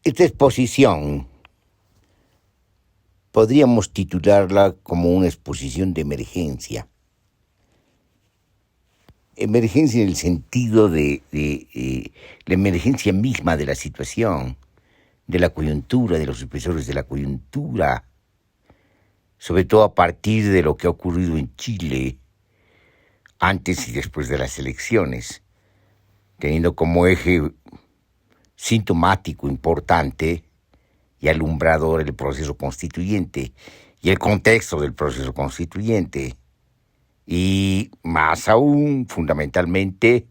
Esta exposición podríamos titularla como una exposición de emergencia. Emergencia en el sentido de la emergencia misma de la situación, de la coyuntura, de los espesores de la coyuntura, sobre todo a partir de lo que ha ocurrido en Chile antes y después de las elecciones, teniendo como eje sintomático importante y alumbrador el proceso constituyente y el contexto del proceso constituyente, y más aún, fundamentalmente,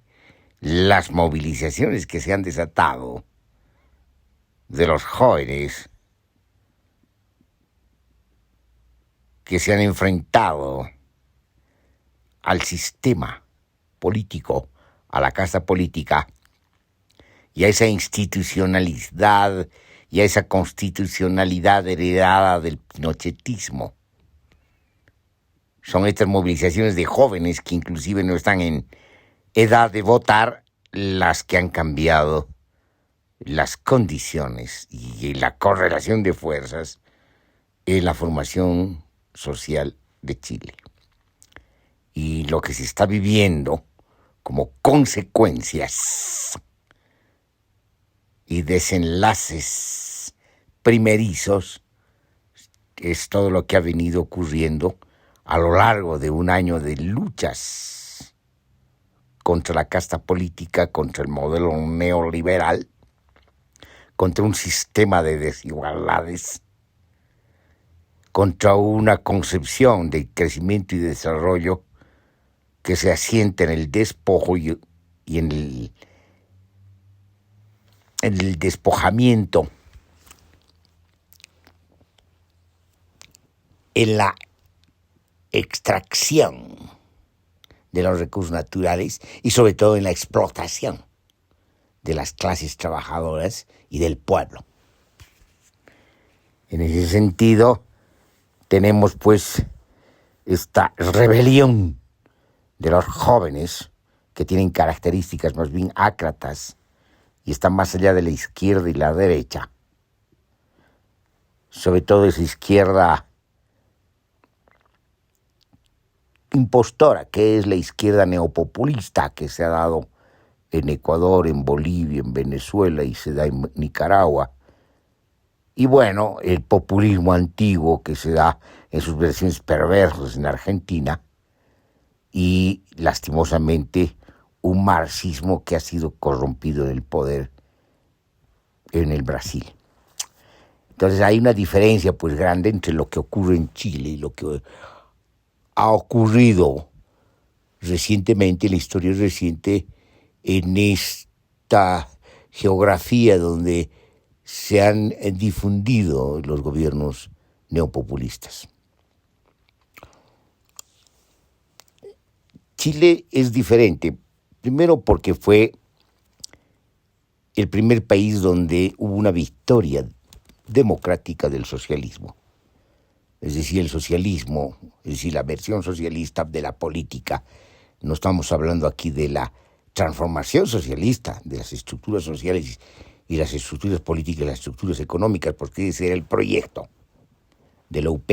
las movilizaciones que se han desatado de los jóvenes que se han enfrentado al sistema político, a la casta política, y a esa institucionalidad y a esa constitucionalidad heredada del pinochetismo. Son estas movilizaciones de jóvenes que inclusive no están en edad de votar las que han cambiado las condiciones y la correlación de fuerzas en la formación social de Chile. Y lo que se está viviendo como consecuencias y desenlaces primerizos es todo lo que ha venido ocurriendo a lo largo de un año de luchas contra la casta política, contra el modelo neoliberal, contra un sistema de desigualdades, contra una concepción de crecimiento y desarrollo que se asienta en el despojo y en el despojamiento, en la extracción de los recursos naturales y sobre todo en la explotación de las clases trabajadoras y del pueblo. En ese sentido, tenemos pues esta rebelión de los jóvenes que tienen características más bien ácratas y están más allá de la izquierda y la derecha, sobre todo esa izquierda impostora, que es la izquierda neopopulista que se ha dado en Ecuador, en Bolivia, en Venezuela y se da en Nicaragua. Y bueno, el populismo antiguo que se da en sus versiones perversas en Argentina y lastimosamente un marxismo que ha sido corrompido en el poder en el Brasil. Entonces hay una diferencia pues grande entre lo que ocurre en Chile y lo que ha ocurrido recientemente, la historia reciente, en esta geografía donde se han difundido los gobiernos neopopulistas. Chile es diferente, primero porque fue el primer país donde hubo una victoria democrática del socialismo. Es decir, el socialismo, es decir, la versión socialista de la política. No estamos hablando aquí de la transformación socialista de las estructuras sociales y las estructuras políticas y las estructuras económicas, porque ese era el proyecto de la UP.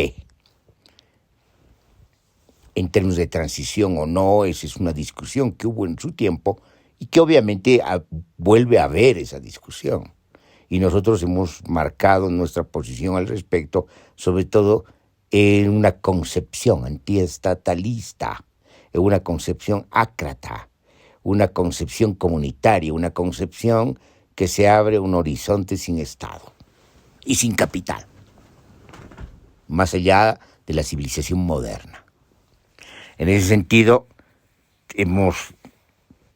En términos de transición o no, esa es una discusión que hubo en su tiempo y que obviamente vuelve a haber esa discusión. Y nosotros hemos marcado nuestra posición al respecto, sobre todo en una concepción antiestatalista, en una concepción ácrata, una concepción comunitaria, una concepción que se abre un horizonte sin Estado y sin capital, más allá de la civilización moderna. En ese sentido, hemos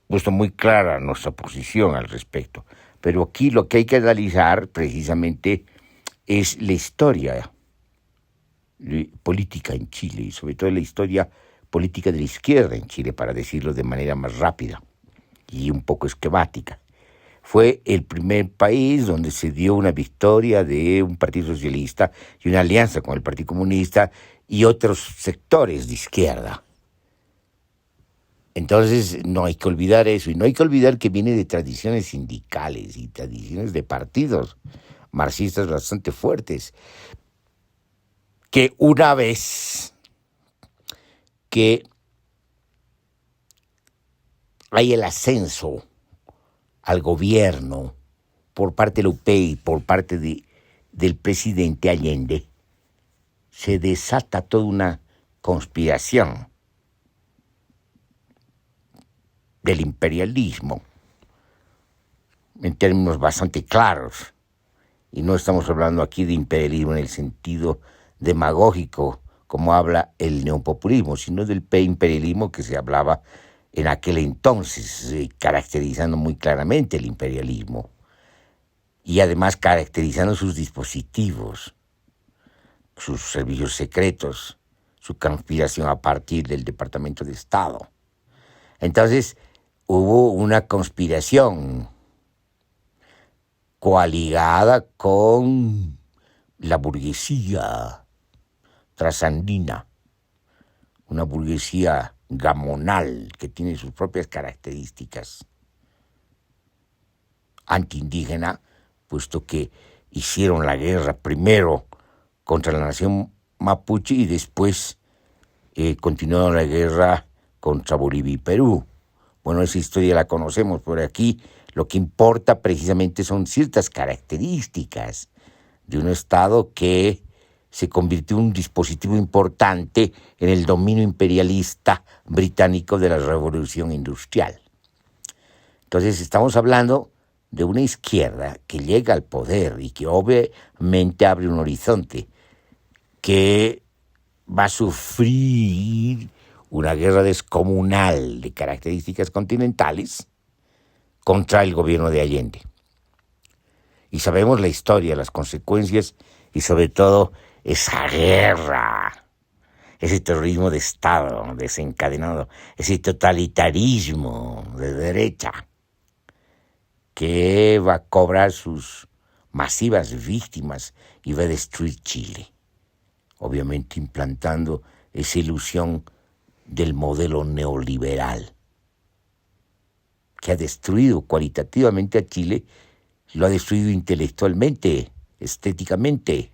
puesto muy clara nuestra posición al respecto. Pero aquí lo que hay que analizar precisamente es la historia política en Chile y sobre todo la historia política de la izquierda en Chile, para decirlo de manera más rápida y un poco esquemática. Fue el primer país donde se dio una victoria de un partido socialista y una alianza con el Partido Comunista y otros sectores de izquierda. Entonces no hay que olvidar eso, y no hay que olvidar que viene de tradiciones sindicales y tradiciones de partidos marxistas bastante fuertes, que una vez que hay el ascenso al gobierno por parte de la UP y por parte del presidente Allende, se desata toda una conspiración del imperialismo en términos bastante claros. Y no estamos hablando aquí de imperialismo en el sentido demagógico, como habla el neopopulismo, sino del imperialismo que se hablaba en aquel entonces, caracterizando muy claramente el imperialismo y además caracterizando sus dispositivos, sus servicios secretos, su conspiración a partir del Departamento de Estado. Entonces hubo una conspiración coaligada con la burguesía trasandina, una burguesía gamonal que tiene sus propias características antiindígena, puesto que hicieron la guerra primero contra la nación mapuche y después continuaron la guerra contra Bolivia y Perú. Bueno, esa historia la conocemos, pero aquí lo que importa precisamente son ciertas características de un Estado que se convirtió en un dispositivo importante en el dominio imperialista británico de la Revolución Industrial. Entonces estamos hablando de una izquierda que llega al poder y que obviamente abre un horizonte, que va a sufrir una guerra descomunal de características continentales contra el gobierno de Allende. Y sabemos la historia, las consecuencias y sobre todo esa guerra, ese terrorismo de Estado desencadenado, ese totalitarismo de derecha que va a cobrar sus masivas víctimas y va a destruir Chile, obviamente implantando esa ilusión del modelo neoliberal que ha destruido cualitativamente a Chile, lo ha destruido intelectualmente, estéticamente,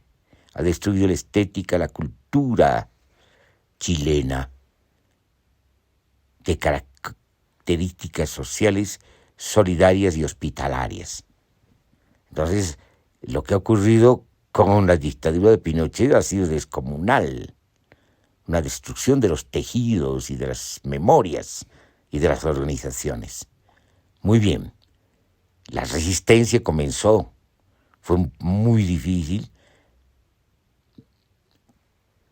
ha destruido la estética, la cultura chilena, de características sociales solidarias y hospitalarias. Entonces, lo que ha ocurrido con la dictadura de Pinochet ha sido descomunal, una destrucción de los tejidos y de las memorias y de las organizaciones. Muy bien, la resistencia comenzó, fue muy difícil,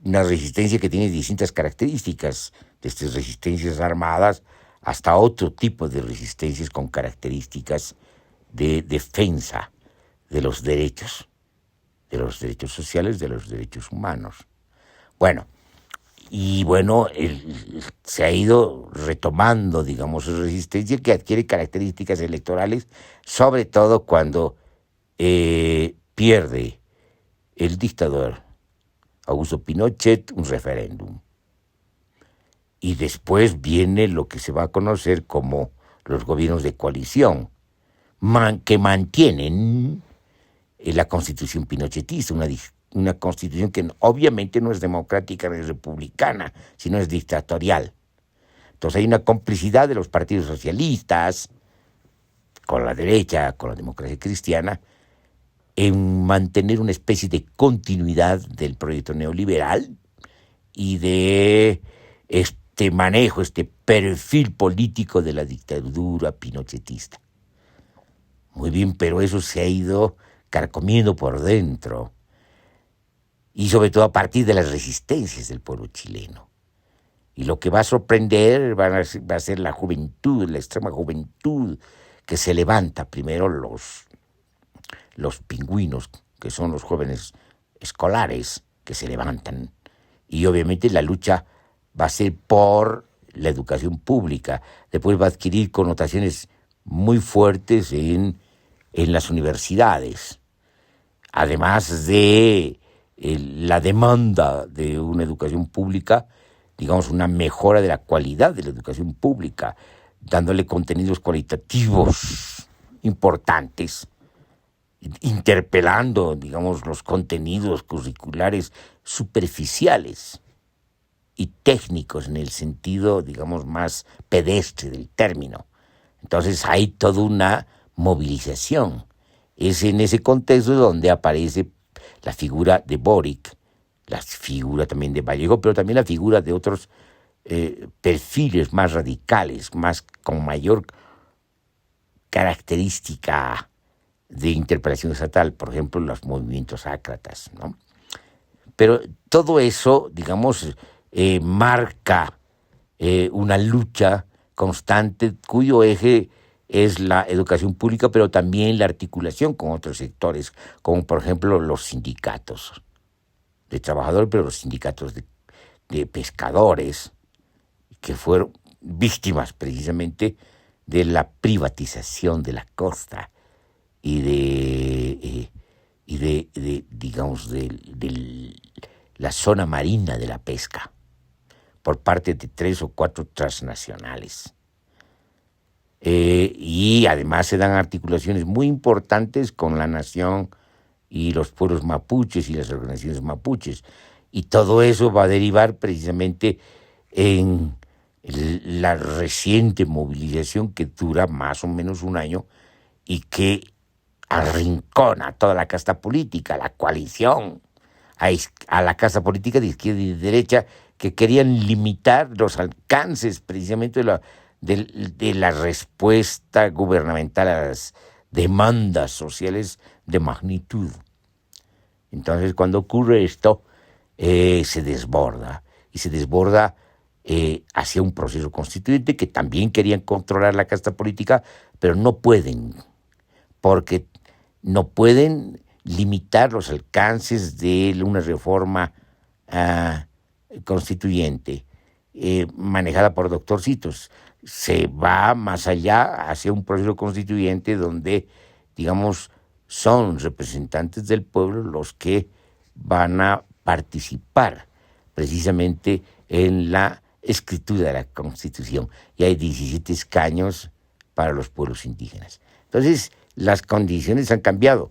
una resistencia que tiene distintas características, desde resistencias armadas hasta otro tipo de resistencias con características de defensa de los derechos sociales, de los derechos humanos. Se ha ido retomando, digamos, resistencia que adquiere características electorales, sobre todo cuando pierde el dictador Augusto Pinochet un referéndum. Y después viene lo que se va a conocer como los gobiernos de coalición, que mantienen la constitución pinochetista, una constitución que obviamente no es democrática ni republicana, sino es dictatorial. Entonces hay una complicidad de los partidos socialistas con la derecha, con la democracia cristiana, en mantener una especie de continuidad del proyecto neoliberal y de este manejo, este perfil político de la dictadura pinochetista. Muy bien, pero eso se ha ido carcomiendo por dentro, y sobre todo a partir de las resistencias del pueblo chileno. Y lo que va a sorprender va a ser la juventud, la extrema juventud que se levanta. Primero los pingüinos, que son los jóvenes escolares que se levantan. Y obviamente la lucha va a ser por la educación pública. Después va a adquirir connotaciones muy fuertes en las universidades. Además de la demanda de una educación pública, digamos, una mejora de la calidad de la educación pública, dándole contenidos cualitativos importantes interpelando, digamos, los contenidos curriculares superficiales y técnicos en el sentido, digamos, más pedestre del término. Entonces hay toda una movilización. Es en ese contexto donde aparece la figura de Boric, la figura también de Vallejo, pero también la figura de otros perfiles más radicales, más con mayor característica de interpelación estatal, por ejemplo, los movimientos ácratas, ¿no? Pero todo eso, digamos, marca una lucha constante cuyo eje es la educación pública, pero también la articulación con otros sectores, como por ejemplo los sindicatos de trabajadores, pero los sindicatos de pescadores, que fueron víctimas precisamente de la privatización de la costa y digamos, de la zona marina de la pesca por parte de 3 o 4 transnacionales. Y además se dan articulaciones muy importantes con la nación y los pueblos mapuches y las organizaciones mapuches. Y todo eso va a derivar precisamente en la reciente movilización que dura más o menos un año y que arrincona a toda la casta política, la coalición, a la casta política de izquierda y de derecha, que querían limitar los alcances precisamente de la respuesta gubernamental a las demandas sociales de magnitud. Entonces, cuando ocurre esto, se desborda, y se desborda hacia un proceso constituyente que también querían controlar la casta política, pero no pueden, porque no pueden limitar los alcances de una reforma constituyente manejada por doctorcitos. Se va más allá hacia un proceso constituyente donde, digamos, son representantes del pueblo los que van a participar precisamente en la escritura de la Constitución. Y hay 17 escaños para los pueblos indígenas. Entonces, las condiciones han cambiado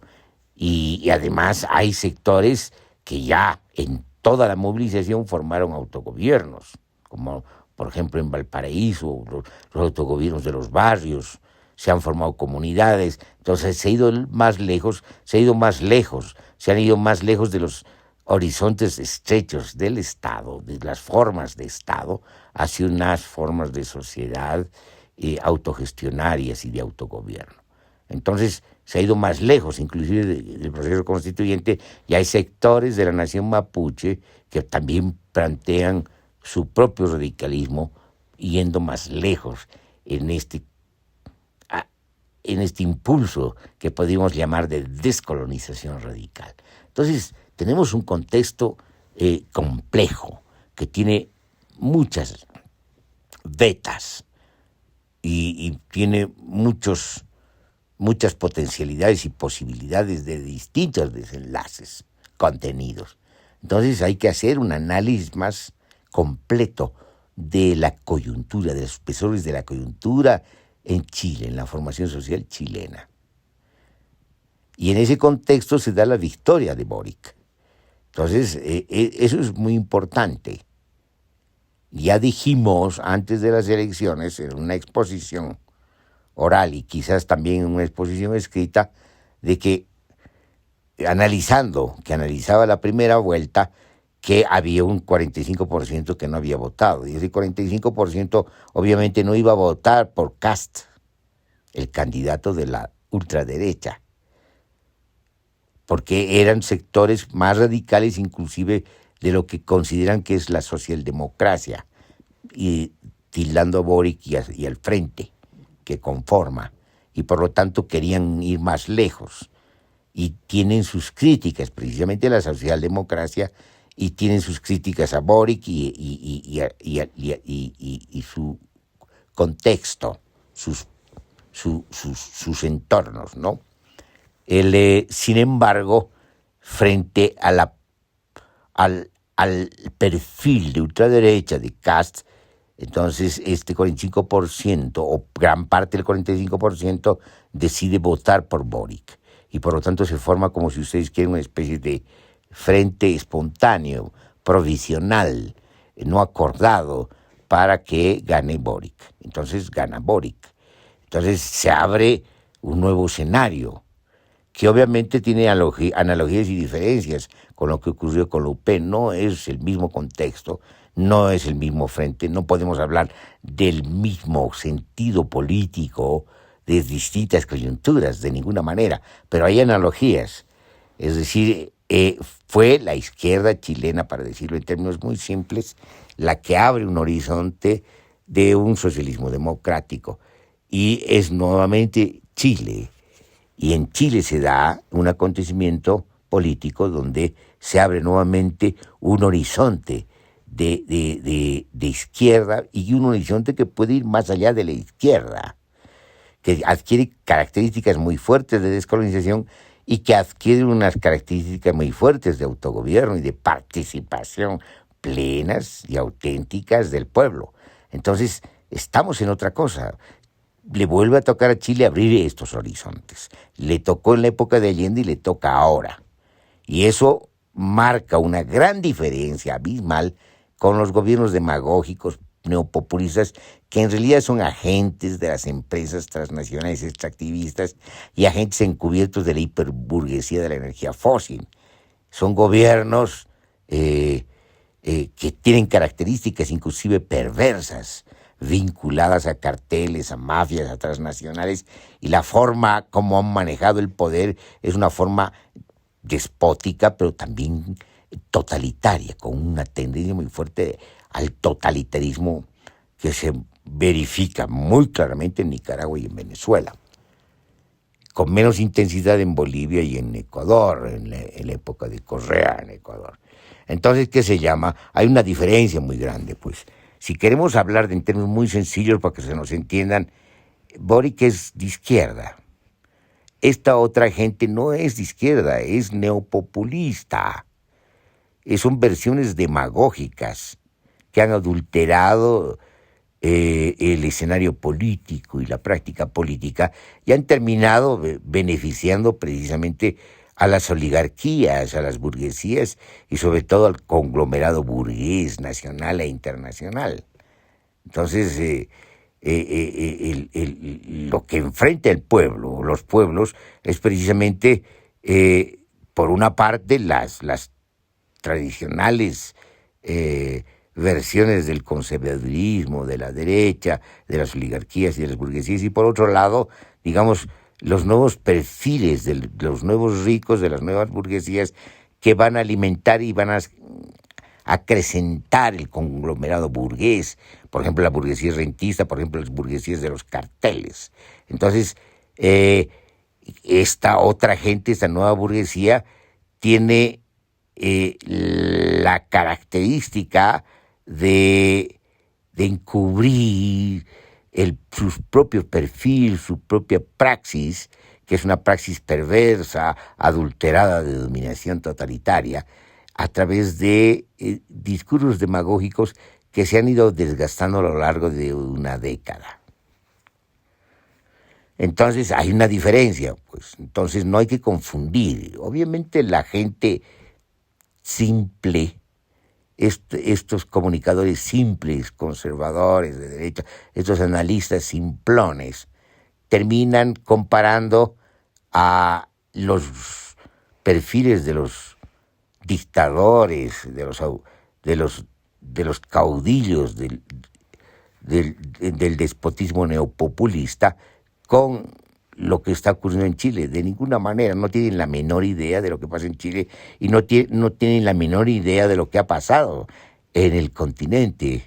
y además hay sectores que ya en toda la movilización formaron autogobiernos, como por ejemplo en Valparaíso, los autogobiernos de los barrios, se han formado comunidades. Entonces se ha ido más lejos, se han ido más lejos de los horizontes estrechos del Estado, de las formas de Estado, hacia unas formas de sociedad autogestionarias y de autogobierno. Entonces se ha ido más lejos, inclusive del proceso constituyente, y hay sectores de la nación mapuche que también plantean su propio radicalismo, yendo más lejos en este impulso que podríamos llamar de descolonización radical. Entonces, tenemos un contexto complejo que tiene muchas vetas y tiene muchas potencialidades y posibilidades de distintos desenlaces, contenidos. Entonces hay que hacer un análisis más completo de la coyuntura, de los espesores de la coyuntura en Chile, en la formación social chilena. Y en ese contexto se da la victoria de Boric. Entonces, eso es muy importante. Ya dijimos antes de las elecciones, en una exposición oral y quizás también en una exposición escrita, de que analizaba la primera vuelta, que había un 45% que no había votado. Y ese 45% obviamente no iba a votar por Kast, el candidato de la ultraderecha, porque eran sectores más radicales inclusive de lo que consideran que es la socialdemocracia, y tildando a Boric y al frente que conforma, y por lo tanto querían ir más lejos, y tienen sus críticas precisamente a la socialdemocracia, y tienen sus críticas a Boric y su contexto, sus entornos, ¿no? Sin embargo, frente a al perfil de ultraderecha de Kast, entonces este 45% o gran parte del 45% decide votar por Boric. y por lo tanto se forma, como si ustedes quieren, una especie de frente espontáneo, provisional, no acordado, para que gane Boric. Entonces gana Boric. Entonces se abre un nuevo escenario, que obviamente tiene analogías y diferencias con lo que ocurrió con la UP. No es el mismo contexto, no es el mismo frente, no podemos hablar del mismo sentido político de distintas coyunturas, de ninguna manera, pero hay analogías. Es decir, fue la izquierda chilena, para decirlo en términos muy simples, la que abre un horizonte de un socialismo democrático. Y es nuevamente Chile. Y en Chile se da un acontecimiento político donde se abre nuevamente un horizonte de izquierda, y un horizonte que puede ir más allá de la izquierda, que adquiere características muy fuertes de descolonización y que adquiere unas características muy fuertes de autogobierno y de participación plenas y auténticas del pueblo. Entonces, estamos en otra cosa. Le vuelve a tocar a Chile abrir estos horizontes. Le tocó en la época de Allende y le toca ahora. Y eso marca una gran diferencia abismal con los gobiernos demagógicos, neopopulistas, que en realidad son agentes de las empresas transnacionales extractivistas y agentes encubiertos de la hiperburguesía de la energía fósil. Son gobiernos que tienen características inclusive perversas, vinculadas a carteles, a mafias, a transnacionales, y la forma como han manejado el poder es una forma despótica, pero también totalitaria, con una tendencia muy fuerte al totalitarismo que se verifica muy claramente en Nicaragua y en Venezuela, con menos intensidad en Bolivia y en Ecuador, en la época de Correa en Ecuador. Entonces, ¿qué se llama? Hay una diferencia muy grande, pues. Si queremos hablar en términos muy sencillos para que se nos entiendan, Boric es de izquierda. Esta otra gente no es de izquierda, es neopopulista. Son versiones demagógicas que han adulterado el escenario político y la práctica política, y han terminado beneficiando precisamente a las oligarquías, a las burguesías y sobre todo al conglomerado burgués nacional e internacional. Entonces, lo que enfrenta el pueblo, los pueblos, es precisamente, por una parte, las tradicionales versiones del conservadurismo, de la derecha, de las oligarquías y de las burguesías, y por otro lado, digamos, los nuevos perfiles de los nuevos ricos, de las nuevas burguesías, que van a alimentar y van a acrecentar el conglomerado burgués, por ejemplo, la burguesía rentista, por ejemplo, las burguesías de los carteles. Entonces, esta otra gente, esta nueva burguesía, tiene la característica de encubrir su propio perfil, su propia praxis, que es una praxis perversa, adulterada de dominación totalitaria, a través de discursos demagógicos que se han ido desgastando a lo largo de una década. Entonces hay una diferencia, pues. Entonces no hay que confundir. Obviamente la gente simple, estos comunicadores simples, conservadores de derecha, estos analistas simplones, terminan comparando a los perfiles de los dictadores, de los caudillos del despotismo neopopulista con lo que está ocurriendo en Chile. De ninguna manera, no tienen la menor idea de lo que pasa en Chile y no tienen la menor idea de lo que ha pasado en el continente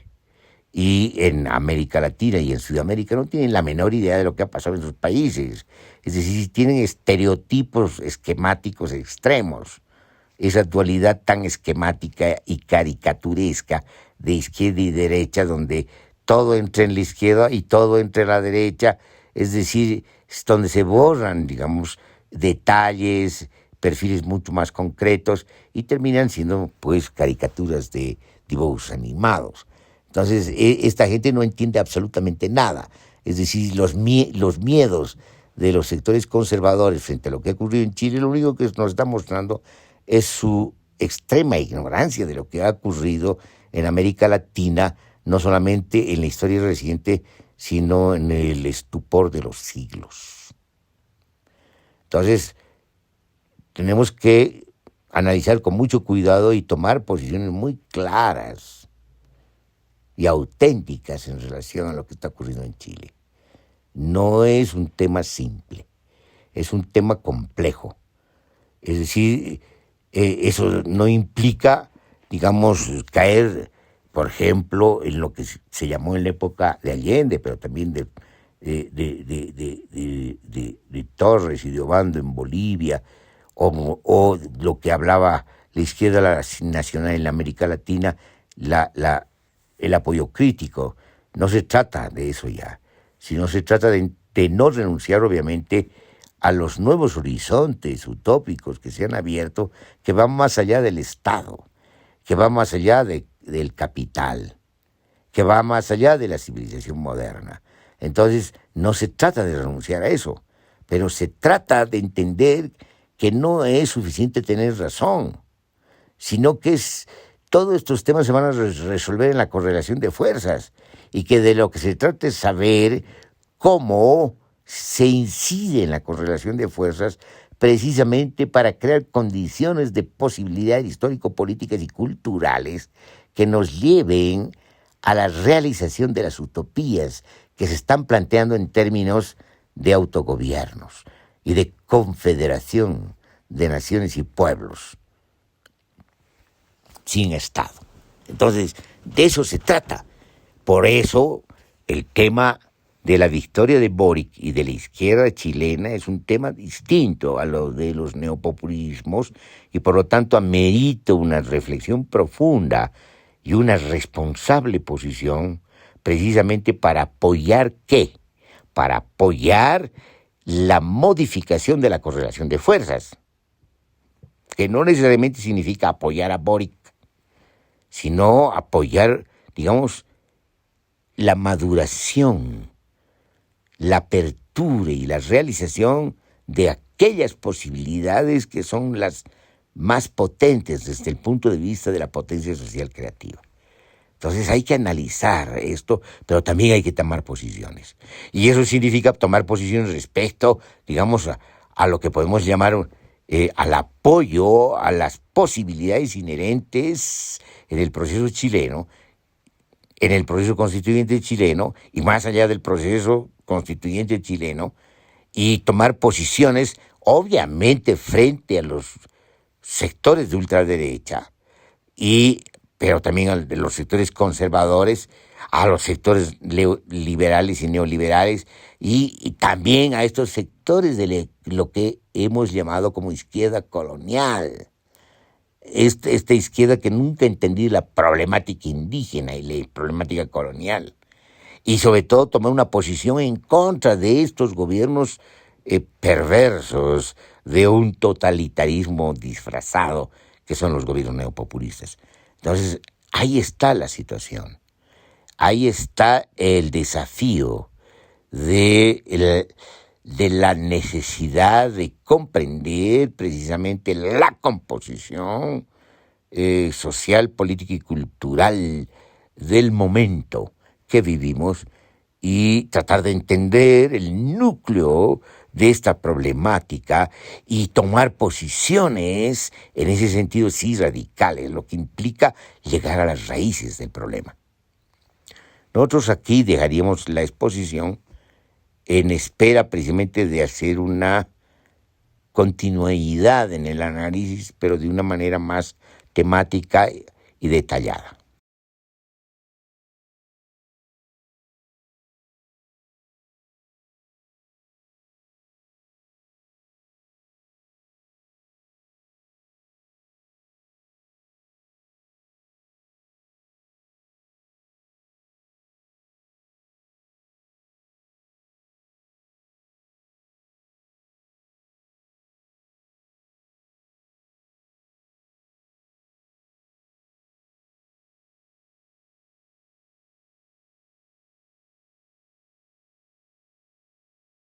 y en América Latina y en Sudamérica. No tienen la menor idea de lo que ha pasado en sus países. Es decir, tienen estereotipos esquemáticos extremos. Esa dualidad tan esquemática y caricaturesca de izquierda y derecha, donde todo entra en la izquierda y todo entra en la derecha, es decir, es donde se borran, digamos, detalles, perfiles mucho más concretos, y terminan siendo, pues, caricaturas de dibujos animados. Entonces, esta gente no entiende absolutamente nada. Es decir, los miedos de los sectores conservadores frente a lo que ha ocurrido en Chile, lo único que nos está mostrando es su extrema ignorancia de lo que ha ocurrido en América Latina, no solamente en la historia reciente, sino en el estupor de los siglos. Entonces, tenemos que analizar con mucho cuidado y tomar posiciones muy claras y auténticas en relación a lo que está ocurriendo en Chile. No es un tema simple, es un tema complejo. Es decir, eso no implica, digamos, caer, por ejemplo, en lo que se llamó en la época de Allende, pero también de Torres y de Obando en Bolivia, o lo que hablaba la izquierda nacional en la América Latina, el apoyo crítico. No se trata de eso ya, sino se trata de no renunciar, obviamente, a los nuevos horizontes utópicos que se han abierto, que van más allá del Estado, que van más allá del capital, que va más allá de la civilización moderna. Entonces, no se trata de renunciar a eso, pero se trata de entender que no es suficiente tener razón, sino que todos estos temas se van a resolver en la correlación de fuerzas y que de lo que se trata es saber cómo se incide en la correlación de fuerzas precisamente para crear condiciones de posibilidad histórico-políticas y culturales que nos lleven a la realización de las utopías que se están planteando en términos de autogobiernos y de confederación de naciones y pueblos sin Estado. Entonces, de eso se trata. Por eso, el tema de la victoria de Boric y de la izquierda chilena es un tema distinto a lo de los neopopulismos y por lo tanto amerita una reflexión profunda y una responsable posición precisamente para apoyar ¿qué? Para apoyar la modificación de la correlación de fuerzas, que no necesariamente significa apoyar a Boric, sino apoyar, digamos, la maduración, la apertura y la realización de aquellas posibilidades que son las más potentes desde el punto de vista de la potencia social creativa. Entonces hay que analizar esto, pero también hay que tomar posiciones. Y eso significa tomar posiciones respecto, digamos, a lo que podemos llamar al apoyo a las posibilidades inherentes en el proceso chileno, en el proceso constituyente chileno y más allá del proceso constituyente chileno, y tomar posiciones, obviamente, frente a los sectores de ultraderecha, pero también a los sectores conservadores, a los sectores liberales y neoliberales, y también a estos sectores de lo que hemos llamado como izquierda colonial. Esta izquierda que nunca entendió la problemática indígena y la problemática colonial. Y sobre todo tomar una posición en contra de estos gobiernos perversos de un totalitarismo disfrazado que son los gobiernos neopopulistas. Entonces, ahí está la situación. Ahí está el desafío de la necesidad de comprender precisamente la composición social, política y cultural del momento que vivimos y tratar de entender el núcleo de esta problemática y tomar posiciones en ese sentido sí radicales, lo que implica llegar a las raíces del problema. Nosotros aquí dejaríamos la exposición en espera precisamente de hacer una continuidad en el análisis, pero de una manera más temática y detallada.